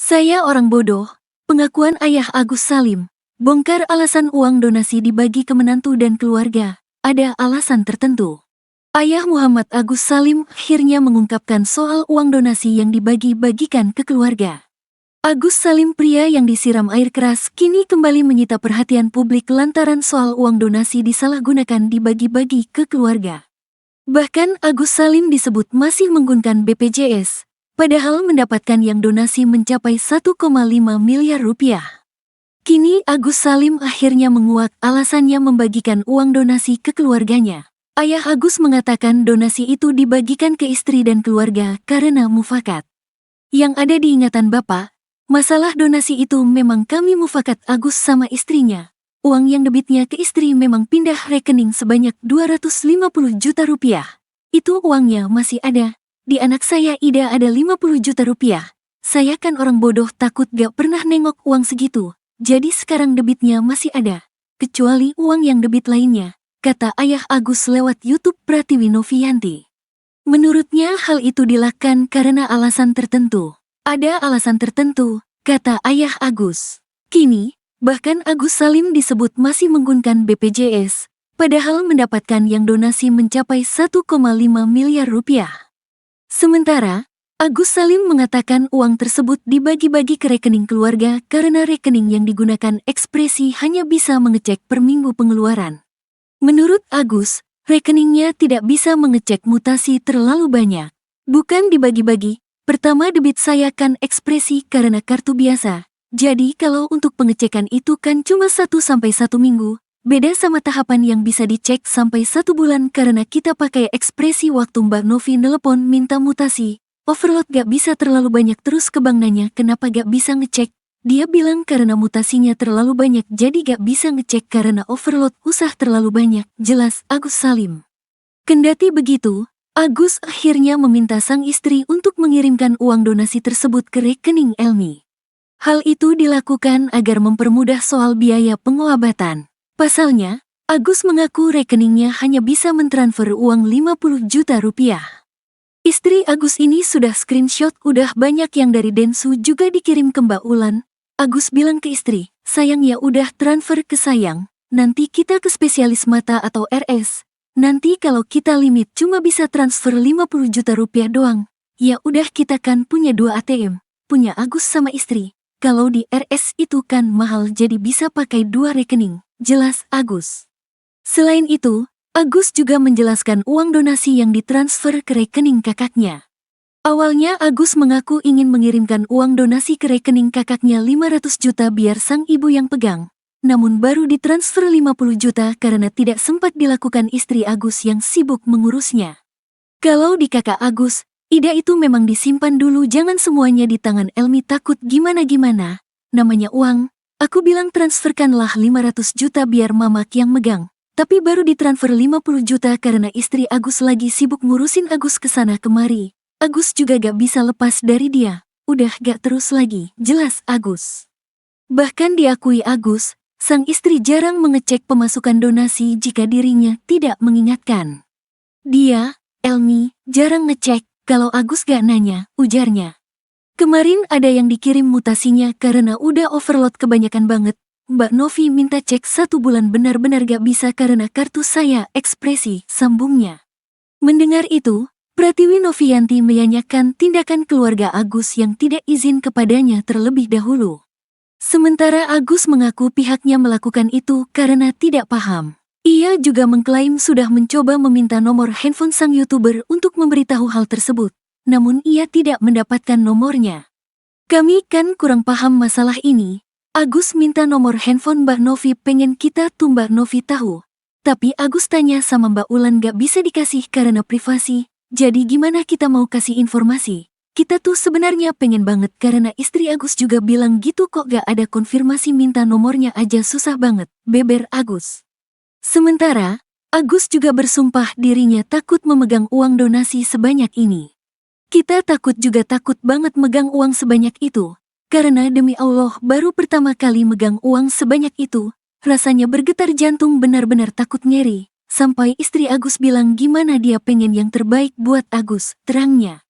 Saya orang bodoh, pengakuan ayah Agus Salim. Bongkar alasan uang donasi dibagi ke menantu dan keluarga. Ada alasan tertentu. Ayah Muhammad Agus Salim akhirnya mengungkapkan soal uang donasi yang dibagi-bagikan ke keluarga. Agus Salim, pria yang disiram air keras, kini kembali menyita perhatian publik lantaran soal uang donasi disalahgunakan dibagi-bagi ke keluarga. Bahkan Agus Salim disebut masih menggunakan BPJS, padahal mendapatkan yang donasi mencapai 1,5 miliar rupiah. Kini Agus Salim akhirnya menguak alasannya membagikan uang donasi ke keluarganya. Ayah Agus mengatakan donasi itu dibagikan ke istri dan keluarga karena mufakat. Yang ada di ingatan Bapak, masalah donasi itu memang kami mufakat Agus sama istrinya. Uang yang debitnya ke istri memang pindah rekening sebanyak 250 juta rupiah. Itu uangnya masih ada. Di anak saya Ida ada 50 juta rupiah. Saya kan orang bodoh takut gak pernah nengok uang segitu. Jadi sekarang debitnya masih ada. Kecuali uang yang debit lainnya, kata ayah Agus lewat YouTube Pratiwi Novianti. Menurutnya hal itu dilakukan karena alasan tertentu. Ada alasan tertentu, kata ayah Agus. Kini, bahkan Agus Salim disebut masih menggunakan BPJS, padahal mendapatkan yang donasi mencapai 1,5 miliar rupiah. Sementara, Agus Salim mengatakan uang tersebut dibagi-bagi ke rekening keluarga karena rekening yang digunakan Ekspresi hanya bisa mengecek per minggu pengeluaran. Menurut Agus, rekeningnya tidak bisa mengecek mutasi terlalu banyak. Bukan dibagi-bagi, pertama debit saya kan Ekspresi karena kartu biasa. Jadi kalau untuk pengecekan itu kan cuma 1-1 minggu, beda sama tahapan yang bisa dicek sampai 1 bulan karena kita pakai Ekspresi. Waktu Mbak Novi nelpon minta mutasi, overload gak bisa terlalu banyak, terus ke bank nanya kenapa gak bisa ngecek. Dia bilang karena mutasinya terlalu banyak jadi gak bisa ngecek karena overload usah terlalu banyak, jelas Agus Salim. Kendati begitu, Agus akhirnya meminta sang istri untuk mengirimkan uang donasi tersebut ke rekening Elmi. Hal itu dilakukan agar mempermudah soal biaya pengobatan. Pasalnya, Agus mengaku rekeningnya hanya bisa mentransfer uang 50 juta rupiah. Istri Agus ini sudah screenshot, udah banyak yang dari Densu juga dikirim ke Mbak Ulan. Agus bilang ke istri, sayang ya udah transfer ke sayang, nanti kita ke spesialis mata atau RS. Nanti kalau kita limit cuma bisa transfer 50 juta rupiah doang. Ya udah kita kan punya 2 ATM, punya Agus sama istri. Kalau di RS itu kan mahal jadi bisa pakai 2 rekening, jelas Agus. Selain itu, Agus juga menjelaskan uang donasi yang ditransfer ke rekening kakaknya. Awalnya Agus mengaku ingin mengirimkan uang donasi ke rekening kakaknya 500 juta biar sang ibu yang pegang. Namun baru ditransfer 50 juta karena tidak sempat dilakukan istri Agus yang sibuk mengurusnya. Kalau di kakak Agus, Ida itu memang disimpan dulu, jangan semuanya di tangan Elmi, takut gimana-gimana. Namanya uang, aku bilang transferkanlah 500 juta biar mamak yang megang. Tapi baru ditransfer 50 juta karena istri Agus lagi sibuk ngurusin Agus kesana kemari. Agus juga gak bisa lepas dari dia. Udah gak terus lagi, jelas Agus. Bahkan diakui Agus, sang istri jarang mengecek pemasukan donasi jika dirinya tidak mengingatkan. Dia, Elmi, jarang ngecek. Kalau Agus gak nanya, ujarnya. Kemarin ada yang dikirim mutasinya karena udah overload kebanyakan banget. Mbak Novi minta cek 1 bulan, benar-benar gak bisa karena kartu saya Ekspresi, sambungnya. Mendengar itu, Pratiwi Novianti meyanyakan tindakan keluarga Agus yang tidak izin kepadanya terlebih dahulu. Sementara Agus mengaku pihaknya melakukan itu karena tidak paham. Ia juga mengklaim sudah mencoba meminta nomor handphone sang YouTuber untuk memberitahu hal tersebut, namun ia tidak mendapatkan nomornya. Kami kan kurang paham masalah ini. Agus minta nomor handphone Mbak Novi, pengen kita tuh Mbak Novi tahu. Tapi Agus tanya sama Mbak Ulan gak bisa dikasih karena privasi, jadi gimana kita mau kasih informasi? Kita tuh sebenarnya pengen banget karena istri Agus juga bilang gitu kok, gak ada konfirmasi, minta nomornya aja susah banget, beber Agus. Sementara, Agus juga bersumpah dirinya takut memegang uang donasi sebanyak ini. Kita takut juga, takut banget megang uang sebanyak itu. Karena demi Allah baru pertama kali megang uang sebanyak itu, rasanya bergetar jantung, benar-benar takut nyeri. Sampai istri Agus bilang gimana dia pengen yang terbaik buat Agus, terangnya.